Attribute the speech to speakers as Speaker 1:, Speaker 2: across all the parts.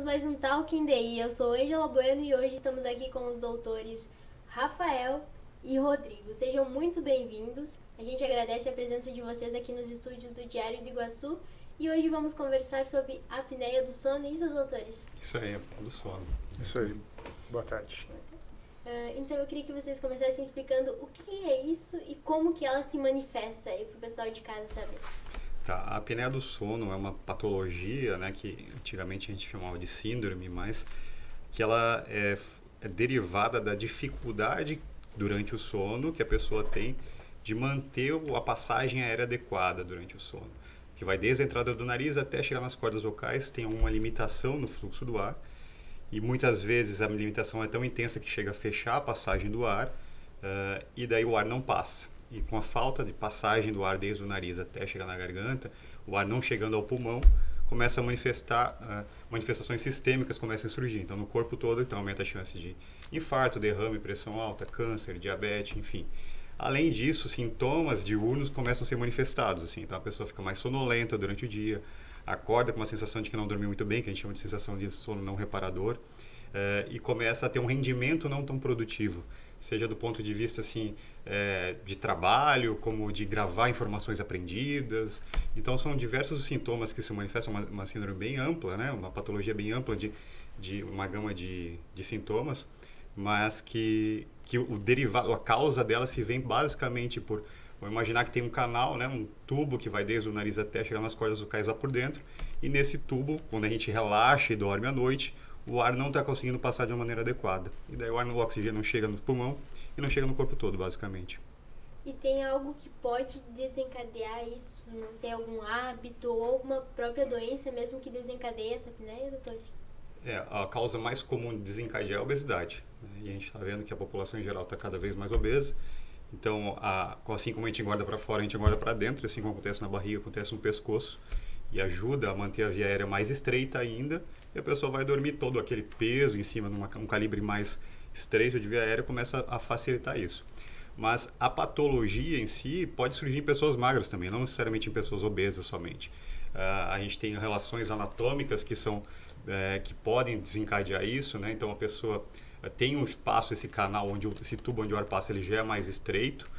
Speaker 1: mais um Talking Day. Eu sou Angela Bueno e hoje estamos aqui com os doutores Rafael e Rodrigo. Sejam muito bem-vindos. A gente agradece a presença de vocês aqui nos estúdios do Diário do Iguaçu e hoje vamos conversar sobre a apneia do sono. Isso, doutores?
Speaker 2: Isso aí, apneia do sono.
Speaker 3: Isso aí. Boa tarde.
Speaker 1: Então eu queria que vocês começassem explicando o que é isso e como que ela se manifesta aí para o pessoal de casa saber.
Speaker 2: Tá, a apneia do sono é uma patologia, né, que antigamente a gente chamava de síndrome, mas que ela é derivada da dificuldade durante o sono que a pessoa tem de manter a passagem aérea adequada durante o sono, que vai desde a entrada do nariz até chegar nas cordas vocais, tem uma limitação no fluxo do ar e muitas vezes a limitação é tão intensa que chega a fechar a passagem do ar e daí o ar não passa. E com a falta de passagem do ar desde o nariz até chegar na garganta, o ar não chegando ao pulmão, começa a manifestar, manifestações sistêmicas começam a surgir. Então, no corpo todo, então, aumenta a chance de infarto, derrame, pressão alta, câncer, diabetes, enfim. Além disso, sintomas diurnos começam a ser manifestados. Assim. Então, a pessoa fica mais sonolenta durante o dia, acorda com uma sensação de que não dormiu muito bem, que a gente chama de sensação de sono não reparador, e começa a ter um rendimento não tão produtivo, seja do ponto de vista assim, de trabalho, como de gravar informações aprendidas. Então, são diversos os sintomas que se manifestam, uma síndrome bem ampla, né? Uma patologia bem ampla de uma gama de sintomas, mas que o derivado, a causa dela se vem basicamente por... Vamos imaginar que tem um canal, né, um tubo que vai desde o nariz até chegar nas cordas vocais lá por dentro, e nesse tubo, quando a gente relaxa e dorme à noite, o ar não está conseguindo passar de uma maneira adequada. E daí o oxigênio não chega no pulmão e não chega no corpo todo, basicamente.
Speaker 1: E tem algo que pode desencadear isso? Não sei, algum hábito ou alguma própria doença mesmo que desencadeie essa apneia, doutores?
Speaker 2: A causa mais comum de desencadear é a obesidade. Né? E a gente está vendo que a população em geral está cada vez mais obesa. Então, assim como a gente engorda para fora, a gente engorda para dentro, assim como acontece na barriga, acontece no pescoço, e ajuda a manter a via aérea mais estreita ainda, e a pessoa vai dormir todo aquele peso em cima de um calibre mais estreito de via aérea, começa a facilitar isso. Mas a patologia em si pode surgir em pessoas magras também, não necessariamente em pessoas obesas somente. A gente tem relações anatômicas que podem desencadear isso, né? Então a pessoa tem um espaço, esse canal, esse tubo onde o ar passa, ele já é mais estreito,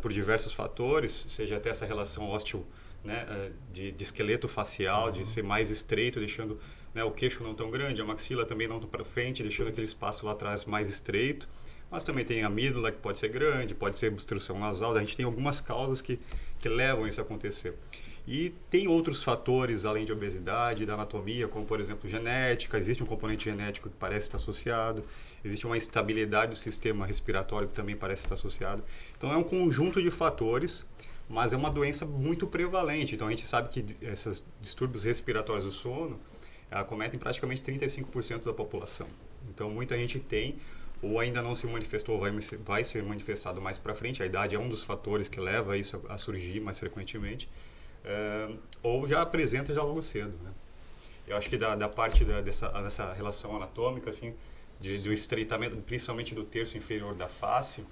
Speaker 2: por diversos fatores, seja até essa relação ósseo, né, de esqueleto facial, de ser mais estreito, deixando, né, o queixo não tão grande, a maxila também não tão para frente, deixando aquele espaço lá atrás mais estreito. Mas também tem a amígdala, que pode ser grande, pode ser obstrução nasal. A gente tem algumas causas que levam isso a acontecer. E tem outros fatores, além de obesidade, da anatomia, como, por exemplo, genética. Existe um componente genético que parece estar associado. Existe uma instabilidade do sistema respiratório que também parece estar associado. Então, é um conjunto de fatores, mas é uma doença muito prevalente. Então, a gente sabe que esses distúrbios respiratórios do sono acometem praticamente 35% da população. Então, muita gente tem, ou ainda não se manifestou, vai ser manifestado mais para frente. A idade é um dos fatores que leva isso a surgir mais frequentemente. Ou já apresenta já logo cedo, né? Eu acho que da parte dessa relação anatômica, assim, do estreitamento, principalmente do terço inferior da face,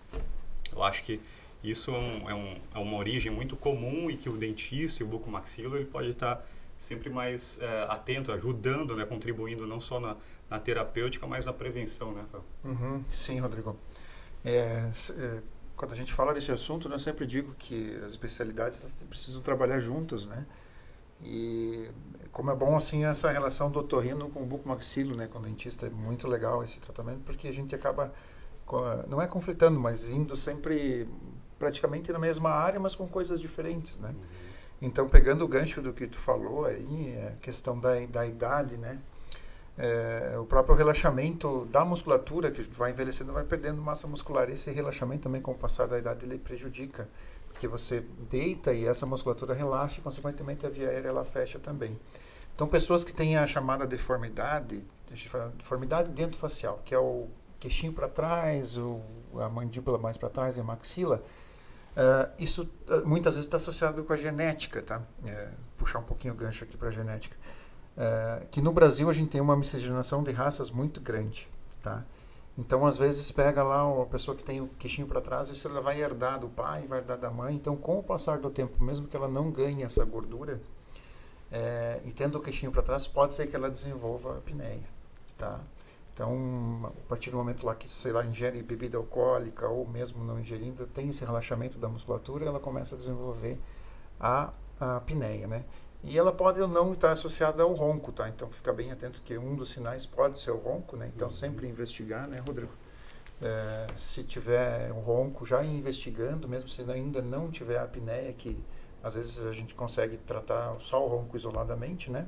Speaker 2: eu acho que isso é uma origem muito comum e que o dentista e o bucomaxilo ele pode estar sempre mais atento, ajudando, né, contribuindo não só na terapêutica, mas na prevenção, né, Rafael?
Speaker 3: Sim, Rodrigo. Quando a gente fala desse assunto, eu sempre digo que as especialidades precisam trabalhar juntas, né? E como é bom assim essa relação do otorrino com o bucomaxilo, né, com o dentista, é muito legal esse tratamento, porque a gente acaba não é conflitando, mas indo sempre praticamente na mesma área, mas com coisas diferentes, né? Então, pegando o gancho do que tu falou aí, a questão da idade, né? O próprio relaxamento da musculatura, que vai envelhecendo, vai perdendo massa muscular. Esse relaxamento também, com o passar da idade, ele prejudica, porque você deita e essa musculatura relaxa e, consequentemente, a via aérea ela fecha também. Então, pessoas que têm a chamada deformidade dentofacial, que é o queixinho para trás, a mandíbula mais para trás e a maxila, isso muitas vezes está associado com a genética, tá? Puxar um pouquinho o gancho aqui para a genética. Que no Brasil a gente tem uma miscigenação de raças muito grande, tá? Então, às vezes, pega lá uma pessoa que tem o queixinho para trás, isso ela vai herdar do pai, vai herdar da mãe. Então, com o passar do tempo, mesmo que ela não ganhe essa gordura, e tendo o queixinho para trás, pode ser que ela desenvolva a apneia, tá? Então, a partir do momento lá que, sei lá, ingere bebida alcoólica ou mesmo não ingerindo, tem esse relaxamento da musculatura, ela começa a desenvolver a apneia, né? E ela pode ou não estar associada ao ronco, tá? Então, fica bem atento que um dos sinais pode ser o ronco, né? Então, sempre investigar, né, Rodrigo? Se tiver um ronco, já ir investigando, mesmo se ainda não tiver a apneia, que às vezes a gente consegue tratar só o ronco isoladamente, né?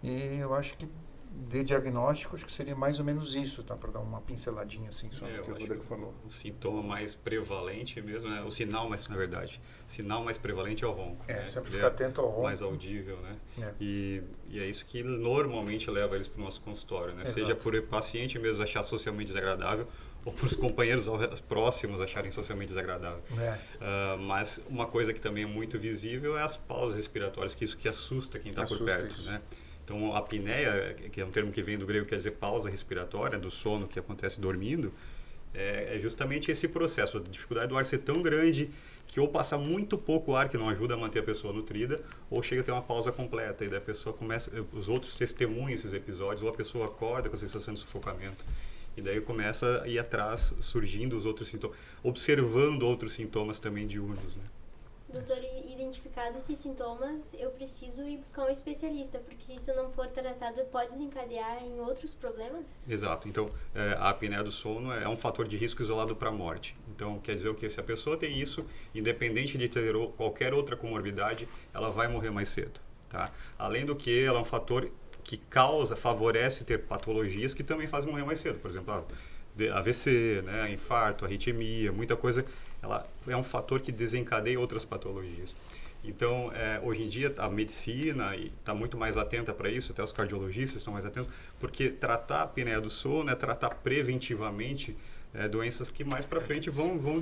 Speaker 3: E eu acho que de diagnóstico, acho que seria mais ou menos isso, tá? Para dar uma pinceladinha assim sobre o que o Rodrigo falou.
Speaker 2: O sintoma mais prevalente mesmo, né? O sinal mais, na verdade, sinal mais prevalente é o ronco. Né?
Speaker 3: Sempre ficar atento ao ronco.
Speaker 2: Mais audível, né? E é isso que normalmente leva eles para o nosso consultório, né? Seja por o paciente mesmo achar socialmente desagradável, ou para os companheiros próximos acharem socialmente desagradável. Mas uma coisa que também é muito visível é as pausas respiratórias, que isso que assusta quem está por perto,
Speaker 3: isso.
Speaker 2: né? Então, a apneia, que é um termo que vem do grego, quer dizer pausa respiratória, do sono que acontece dormindo, é justamente esse processo. A dificuldade do ar ser tão grande que ou passa muito pouco ar, que não ajuda a manter a pessoa nutrida, ou chega a ter uma pausa completa, e daí a pessoa começa, os outros testemunham esses episódios, ou a pessoa acorda com a sensação de sufocamento. E daí começa a ir atrás, surgindo os outros sintomas, observando outros sintomas também diurnos, né?
Speaker 1: Doutor, identificados esses sintomas, eu preciso ir buscar um especialista, porque se isso não for tratado, pode desencadear em outros problemas?
Speaker 2: Exato. Então, a apneia do sono é um fator de risco isolado para a morte. Então, quer dizer o que? Se a pessoa tem isso, independente de ter qualquer outra comorbidade, ela vai morrer mais cedo, tá? Além do que, ela é um fator que favorece ter patologias que também fazem morrer mais cedo. Por exemplo, AVC, né, infarto, arritmia, muita coisa. Ela é um fator que desencadeia outras patologias. Então, hoje em dia, a medicina está muito mais atenta para isso, até os cardiologistas estão mais atentos, porque tratar a apneia do sono é tratar preventivamente doenças que mais para frente vão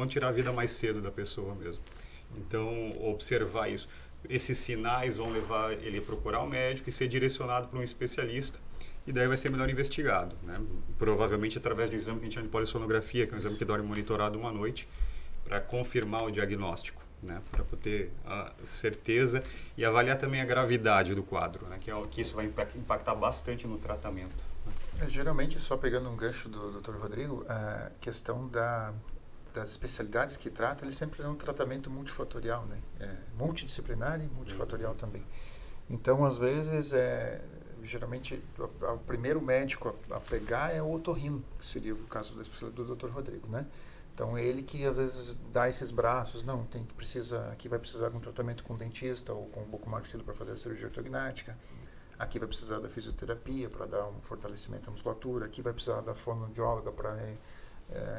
Speaker 2: tirar a vida mais cedo da pessoa mesmo. Então, observar isso. Esses sinais vão levar ele a procurar um médico e ser direcionado para um especialista. E daí vai ser melhor investigado, né? Provavelmente através de um exame que a gente chama de polissonografia, que é um exame que dorme monitorado uma noite, para confirmar o diagnóstico, né? Para ter a certeza e avaliar também a gravidade do quadro, né? Que isso vai impactar bastante no tratamento.
Speaker 3: Geralmente, só pegando um gancho do Dr. Rodrigo, a questão das especialidades que trata, ele sempre é um tratamento multifatorial, né? Multidisciplinar e multifatorial também. Então, às vezes, geralmente o primeiro médico a pegar é o otorrino, que seria o caso da especialidade do Dr. Rodrigo, né? Então é ele que às vezes dá esses braços, não, aqui vai precisar de um tratamento com dentista ou com bucomaxilo para fazer a cirurgia ortognática, aqui vai precisar da fisioterapia para dar um fortalecimento à musculatura, aqui vai precisar da fonoaudióloga para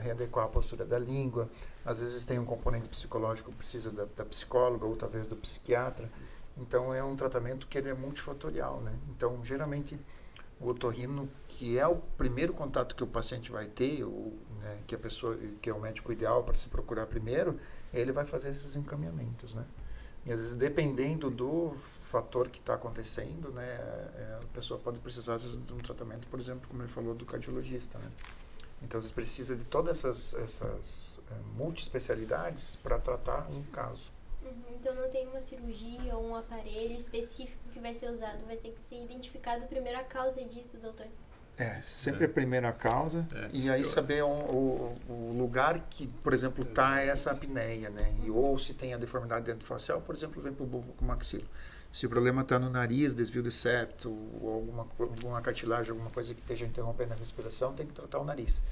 Speaker 3: readequar a postura da língua, às vezes tem um componente psicológico, precisa da psicóloga ou talvez do psiquiatra. Então, é um tratamento que ele é multifatorial, né? Então, geralmente, o otorrino, que é o primeiro contato que o paciente vai ter, né, que é o médico ideal para se procurar primeiro, ele vai fazer esses encaminhamentos, né? E, às vezes, dependendo do fator que está acontecendo, né, a pessoa pode precisar, às vezes, de um tratamento, por exemplo, como ele falou, do cardiologista, né? Então, às vezes, precisa de todas essas multiespecialidades para tratar um caso.
Speaker 1: Então não tem uma cirurgia ou um aparelho específico que vai ser usado, vai ter que ser identificado primeiro a causa disso, doutor?
Speaker 3: Sempre a primeira causa e aí saber o lugar que, por exemplo, está essa apneia, né? Ou se tem a deformidade dentofacial, por exemplo, vem para o bucomaxilo. Se o problema está no nariz, desvio de septo ou alguma cartilagem, alguma coisa que esteja interrompendo a respiração, tem que tratar o nariz,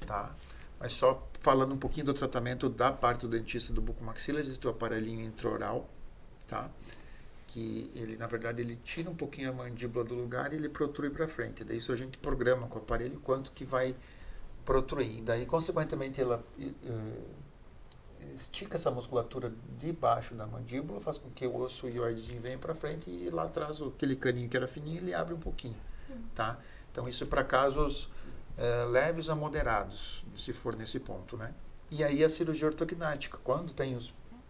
Speaker 3: tá? Mas só falando um pouquinho do tratamento da parte do dentista do bucomaxilo, existe o aparelhinho intraoral, tá? Que ele, na verdade, ele tira um pouquinho a mandíbula do lugar e ele protrui para frente. Daí isso a gente programa com o aparelho quanto que vai protruir. Daí, consequentemente, ela estica essa musculatura debaixo da mandíbula, faz com que o osso ioidezinho venha para frente e lá atrás aquele caninho que era fininho, ele abre um pouquinho, tá? Então, isso para casos leves a moderados, se for nesse ponto, né? E aí a cirurgia ortognática, quando tem o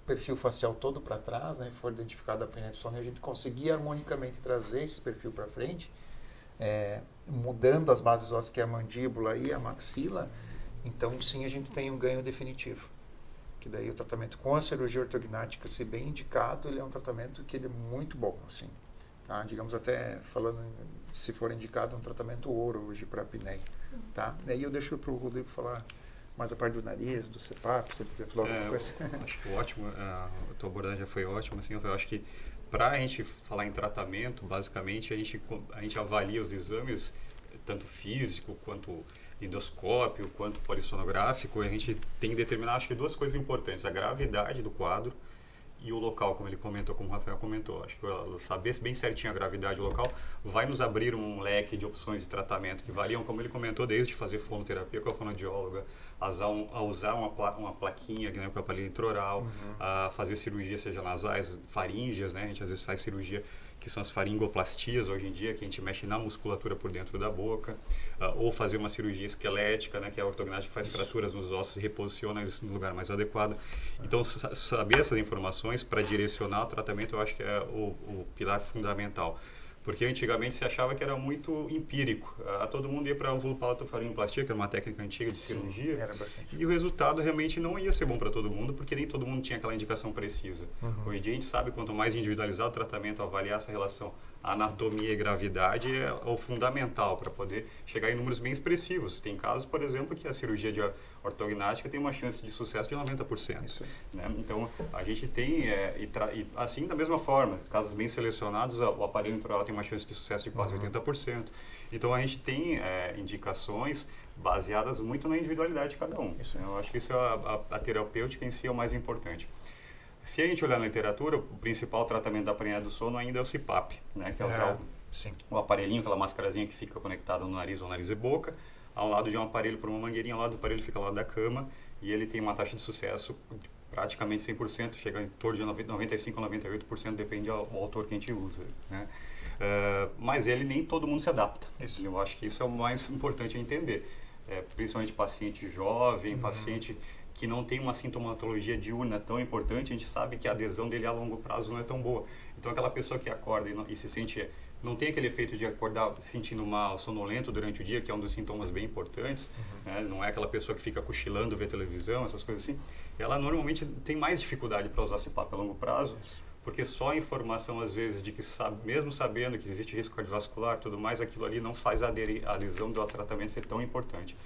Speaker 3: perfil facial todo para trás, né, for identificada a apneia do sono, a gente conseguir harmonicamente trazer esse perfil para frente, mudando as bases ósseas que é a mandíbula e a maxila, então sim a gente tem um ganho definitivo, que daí o tratamento com a cirurgia ortognática, se bem indicado, ele é um tratamento que ele é muito bom, assim, tá? Digamos até falando, se for indicado, um tratamento ouro hoje para apneia, tá? Daí eu deixo para o Rodrigo falar mais a parte do nariz, do CPAP, se ele quiser falar alguma coisa.
Speaker 2: Acho que ótimo, a tua abordagem já foi ótima, assim, eu acho que para a gente falar em tratamento, basicamente a gente avalia os exames, tanto físico quanto endoscópio, quanto polissonográfico, a gente tem que determinar, acho que duas coisas importantes, a gravidade do quadro e o local, como ele comentou, como o Rafael comentou. Acho que saber bem certinho a gravidade do local vai nos abrir um leque de opções de tratamento que variam, como ele comentou, desde fazer fonoterapia com a fonoaudióloga, a usar uma plaquinha, né, com o aparelho intraoral, a fazer cirurgia, seja nasais, faríngeas, né? A gente às vezes faz cirurgia que são as faringoplastias hoje em dia, que a gente mexe na musculatura por dentro da boca, ou fazer uma cirurgia esquelética, né, que é a ortognática, que faz fraturas nos ossos e reposiciona eles no lugar mais adequado. Então, saber essas informações para direcionar o tratamento, eu acho que é o pilar fundamental. Porque antigamente se achava que era muito empírico. Todo mundo ia para a vulvopalatofaringoplastia, que era uma técnica antiga de cirurgia,
Speaker 3: era bastante.
Speaker 2: E o resultado realmente não ia ser bom para todo mundo, porque nem todo mundo tinha aquela indicação precisa. Hoje em dia a gente sabe, quanto mais individualizado o tratamento, avaliar essa relação anatomia e gravidade é o fundamental para poder chegar em números bem expressivos. Tem casos, por exemplo, que a cirurgia de ortognática tem uma chance de sucesso de 90%. Isso. Né? Então, a gente tem, assim, da mesma forma, casos bem selecionados, o aparelho intraoral tem uma chance de sucesso de quase 80%. Então, a gente tem indicações baseadas muito na individualidade de cada um. Isso. Eu acho que isso a terapêutica em si é o mais importante. Se a gente olhar na literatura, o principal tratamento da apneia do sono ainda é o CPAP, né? Que é usar o aparelhinho, aquela mascarazinha que fica conectada no nariz ou nariz e boca, ao lado de um aparelho por uma mangueirinha, ao lado do aparelho fica ao lado da cama, e ele tem uma taxa de sucesso de praticamente 100%, chega em torno de 95% a 98%, depende do autor que a gente usa, né? Mas ele nem todo mundo se adapta. Isso. Eu acho que isso é o mais importante a entender. Principalmente paciente jovem, paciente que não tem uma sintomatologia diurna tão importante, a gente sabe que a adesão dele a longo prazo não é tão boa. Então, aquela pessoa que acorda e se sente, não tem aquele efeito de acordar se sentindo mal, sonolento durante o dia, que é um dos sintomas bem importantes, né? Não é aquela pessoa que fica cochilando, vê televisão, essas coisas assim. Ela normalmente tem mais dificuldade para usar CPAP a longo prazo, porque só a informação, às vezes, de que mesmo sabendo que existe risco cardiovascular, tudo mais, aquilo ali não faz a adesão do tratamento ser tão importante.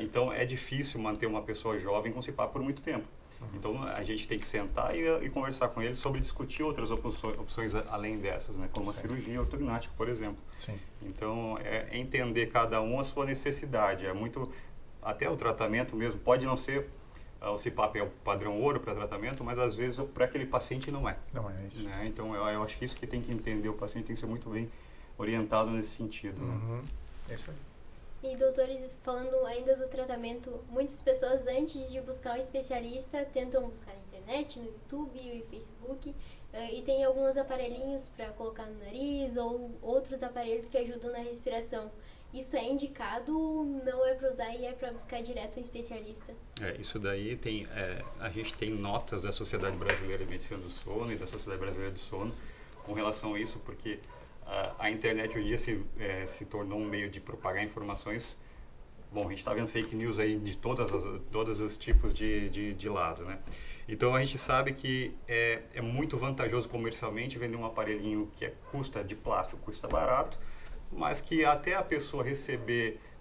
Speaker 2: Então, é difícil manter uma pessoa jovem com CPAP por muito tempo. Então, a gente tem que sentar e conversar com ele sobre discutir outras opções além dessas, né? Como a cirurgia ortognática, por exemplo. Sim. Então, é entender cada um a sua necessidade. Até o tratamento mesmo, pode não ser... O CPAP é o padrão ouro para tratamento, mas às vezes para aquele paciente não é. Não é isso. Né? Então, eu acho que isso que tem que entender, o paciente tem que ser muito bem orientado nesse sentido. Né?
Speaker 3: É isso aí.
Speaker 1: E, doutores, falando ainda do tratamento, muitas pessoas, antes de buscar um especialista, tentam buscar na internet, no YouTube e Facebook, e tem alguns aparelhinhos para colocar no nariz ou outros aparelhos que ajudam na respiração. Isso é indicado ou não é para usar e é para buscar direto um especialista?
Speaker 2: Isso daí a gente tem notas da Sociedade Brasileira de Medicina do Sono e da Sociedade Brasileira do Sono com relação a isso, porque a internet hoje em dia se tornou um meio de propagar informações. Bom, a gente está vendo fake news aí de todos os tipos de lado, né? Então, a gente sabe que é muito vantajoso comercialmente vender um aparelhinho que custa de plástico, custa barato, mas que até a pessoa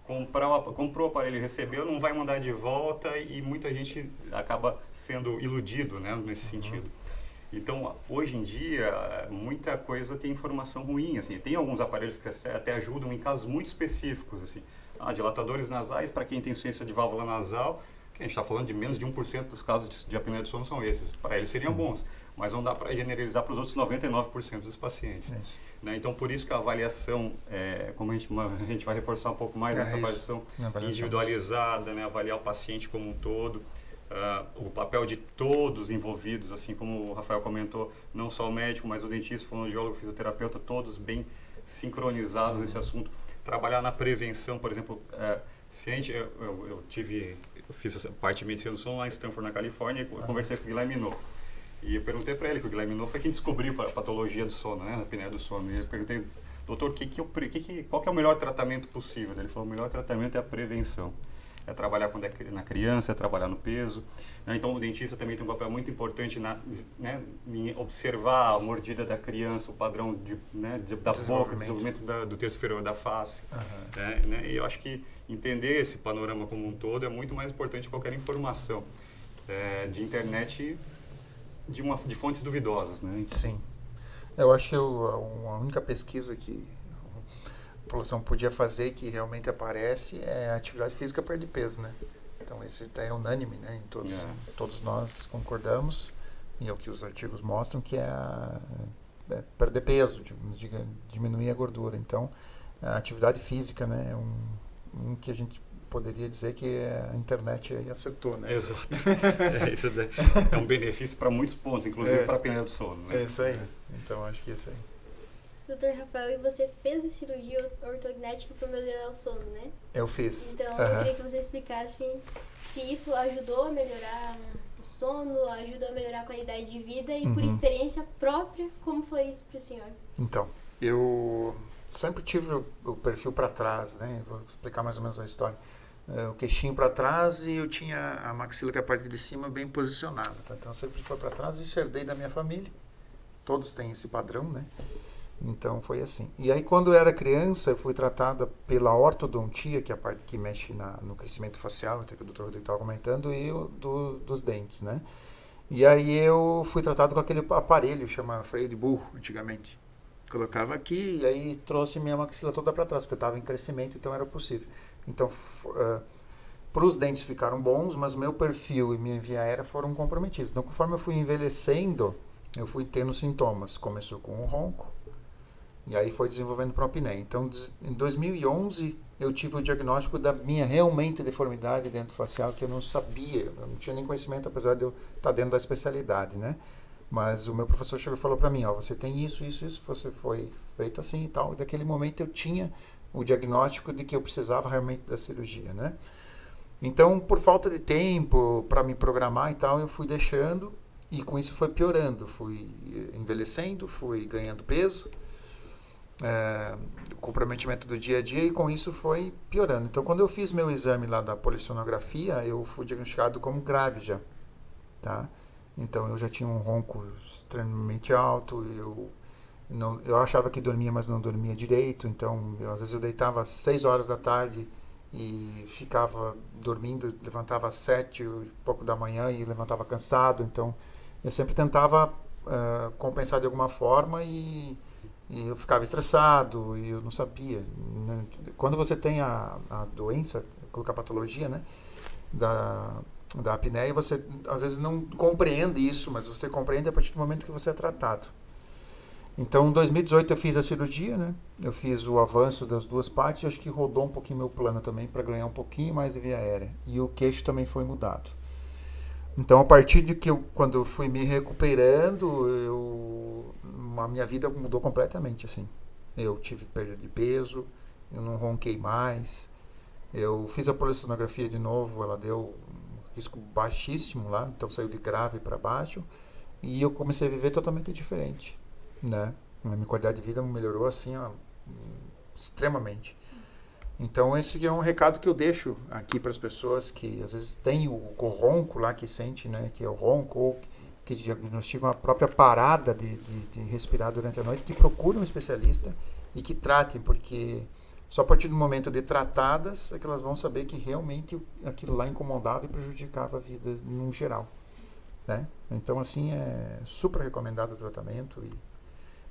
Speaker 2: comprou o aparelho e recebeu, não vai mandar de volta, e muita gente acaba sendo iludido, né, nesse sentido. Então, hoje em dia, muita coisa tem informação ruim, assim. Tem alguns aparelhos que até ajudam em casos muito específicos, assim. Dilatadores nasais, para quem tem insuficiência de válvula nasal, que a gente está falando de menos de 1% dos casos de apneia do sono são esses. Para eles seriam bons, mas não dá para generalizar para os outros 99% dos pacientes. Né? Então, por isso que a avaliação, como a gente vai reforçar um pouco mais nessa avaliação individualizada, né? Avaliar o paciente como um todo, o papel de todos os envolvidos, assim como o Rafael comentou, não só o médico, mas o dentista, o fonoaudiólogo, o fisioterapeuta, todos bem sincronizados nesse assunto. Trabalhar na prevenção, por exemplo, eu fiz essa parte de medicina do sono lá em Stanford, na Califórnia, e conversei com o Guilherme Minot. E eu perguntei para ele, que o Guilherme Minot foi quem descobriu a patologia do sono, né, a apneia do sono. E eu perguntei, doutor, qual que é o melhor tratamento possível? Ele falou, o melhor tratamento é a prevenção. é trabalhar quando é na criança, é trabalhar no peso. Né? Então, o dentista também tem um papel muito importante em observar a mordida da criança, o padrão da boca, o desenvolvimento do terço inferior da face. Né? E eu acho que entender esse panorama como um todo é muito mais importante que qualquer informação de internet de fontes duvidosas. Né?
Speaker 3: Sim. Eu acho que a única pesquisa que a população podia fazer que realmente aparece é a atividade física para perder peso, né? Então, esse é unânime, né? Todos nós concordamos, e é o que os artigos mostram, que é perder peso, diminuir a gordura. Então, a atividade física, né, é um que a gente poderia dizer que a internet aí acertou, né?
Speaker 2: Exato. Isso é um benefício para muitos pontos, inclusive para a apneia do sono. Né?
Speaker 3: É isso aí. Então, acho que é isso aí.
Speaker 1: Doutor Rafael, e você fez a cirurgia ortognática para melhorar o sono, né?
Speaker 3: Eu fiz.
Speaker 1: Então, eu queria que você explicasse se isso ajudou a melhorar o sono, ajudou a melhorar a qualidade de vida e por experiência própria, como foi isso para o senhor?
Speaker 3: Então, eu sempre tive o perfil para trás, né? Vou explicar mais ou menos a história. O queixinho para trás e eu tinha a maxila, que é a parte de cima, bem posicionada. Tá? Então, sempre foi para trás, isso herdei da minha família. Todos têm esse padrão, né? Então foi assim. E aí quando eu era criança, eu fui tratada pela ortodontia, que é a parte que mexe no crescimento facial, até que o Dr. Rodrigo estava comentando, e dos dentes, né? E aí eu fui tratado com aquele aparelho, chama freio de burro, antigamente. Colocava aqui e aí trouxe minha maxila toda para trás, porque eu estava em crescimento, então era possível. Então, para os dentes ficaram bons, mas meu perfil e minha via aérea foram comprometidos. Então, conforme eu fui envelhecendo, eu fui tendo sintomas. Começou com um ronco, e aí foi desenvolvendo para a apneia. Então, em 2011, eu tive o diagnóstico da minha realmente deformidade dentofacial, que eu não sabia, eu não tinha nem conhecimento, apesar de eu estar dentro da especialidade, né? Mas o meu professor chegou e falou para mim, você tem isso, você foi feito assim e tal. E daquele momento eu tinha o diagnóstico de que eu precisava realmente da cirurgia, né? Então, por falta de tempo para me programar e tal, eu fui deixando, e com isso foi piorando. Fui envelhecendo, fui ganhando peso, o comprometimento do dia a dia, e com isso foi piorando. Então, quando eu fiz meu exame lá da polissonografia, eu fui diagnosticado como grávida, tá? Então, eu já tinha um ronco extremamente alto, eu achava que dormia, mas não dormia direito. Então, às vezes eu deitava às 6 horas da tarde e ficava dormindo, levantava às 7 e pouco da manhã e levantava cansado. Então, eu sempre tentava compensar de alguma forma, e eu ficava estressado e eu não sabia, né? Quando você tem a doença, colocar patologia, né, da apneia, você às vezes não compreende isso, mas você compreende a partir do momento que você é tratado. Então, em 2018 eu fiz a cirurgia, né? Eu fiz o avanço das duas partes, acho que rodou um pouquinho meu plano também para ganhar um pouquinho mais de via aérea. E o queixo também foi mudado. Então, a partir de que quando eu fui me recuperando, a minha vida mudou completamente, assim. Eu tive perda de peso, eu não ronquei mais, eu fiz a polissonografia de novo, ela deu risco baixíssimo lá, então saiu de grave para baixo, e eu comecei a viver totalmente diferente, né? A minha qualidade de vida melhorou assim, extremamente. Então, esse é um recado que eu deixo aqui para as pessoas que às vezes têm o ronco lá, que sente, né, que é o ronco, ou que diagnosticam a própria parada de respirar durante a noite, que procurem um especialista e que tratem, porque só a partir do momento de tratadas é que elas vão saber que realmente aquilo lá incomodava e prejudicava a vida no geral, né? Então, assim, é super recomendado o tratamento, e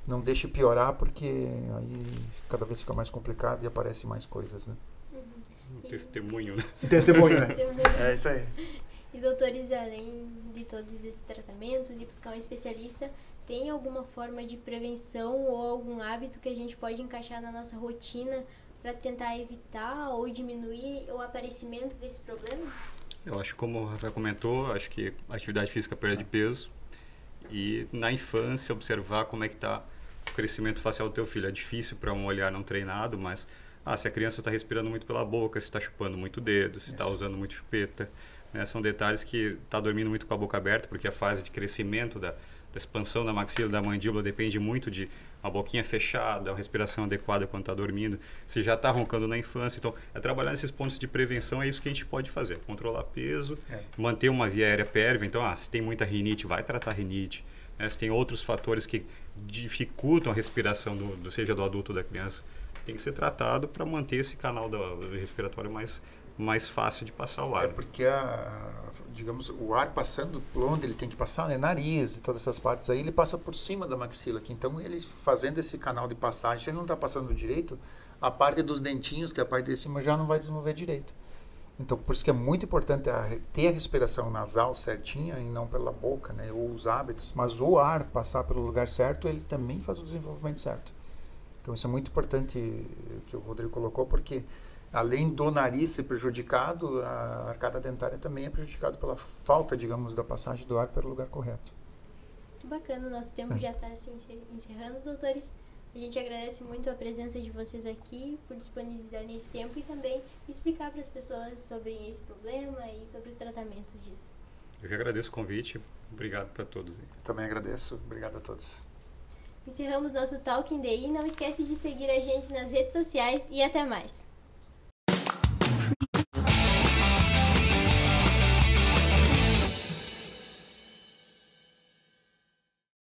Speaker 3: não deixe piorar, porque aí cada vez fica mais complicado e aparecem mais coisas, né?
Speaker 2: Testemunho, né?
Speaker 3: Testemunho, né? É isso aí.
Speaker 1: E doutores, além de todos esses tratamentos e buscar um especialista, tem alguma forma de prevenção ou algum hábito que a gente pode encaixar na nossa rotina para tentar evitar ou diminuir o aparecimento desse problema?
Speaker 2: Eu acho, como o Rafael comentou, acho que a atividade física perde peso, e na infância observar como é que está o crescimento facial do teu filho. É difícil para um olhar não treinado, mas se a criança está respirando muito pela boca, se está chupando muito o dedo, se está usando muito chupeta, né? São detalhes que está dormindo muito com a boca aberta, porque a fase de crescimento da expansão da maxila, da mandíbula, depende muito de uma boquinha fechada, uma respiração adequada quando está dormindo, se já está roncando na infância. Então, trabalhar nesses pontos de prevenção, é isso que a gente pode fazer. Controlar peso, manter uma via aérea pérvia. Então, se tem muita rinite, vai tratar rinite. Né? Se tem outros fatores que dificultam a respiração, seja do adulto ou da criança, tem que ser tratado para manter esse canal respiratório mais fácil de passar o ar.
Speaker 3: Porque, digamos, o ar passando por onde ele tem que passar, né? Nariz e todas essas partes aí, ele passa por cima da maxila aqui. Então, ele fazendo esse canal de passagem, ele não está passando direito, a parte dos dentinhos, que é a parte de cima, já não vai desenvolver direito. Então, por isso que é muito importante ter a respiração nasal certinha e não pela boca, né? Ou os hábitos. Mas o ar passar pelo lugar certo, ele também faz o desenvolvimento certo. Então, isso é muito importante que o Rodrigo colocou, porque além do nariz ser prejudicado, a arcada dentária também é prejudicada pela falta, digamos, da passagem do ar pelo lugar correto.
Speaker 1: Muito bacana, o nosso tempo já está se encerrando, doutores. A gente agradece muito a presença de vocês aqui, por disponibilizarem esse tempo e também explicar para as pessoas sobre esse problema e sobre os tratamentos disso.
Speaker 2: Eu que agradeço o convite. Obrigado para todos.
Speaker 3: Eu também agradeço. Obrigado a todos.
Speaker 1: Encerramos nosso Talking DI. Não esquece de seguir a gente nas redes sociais e até mais.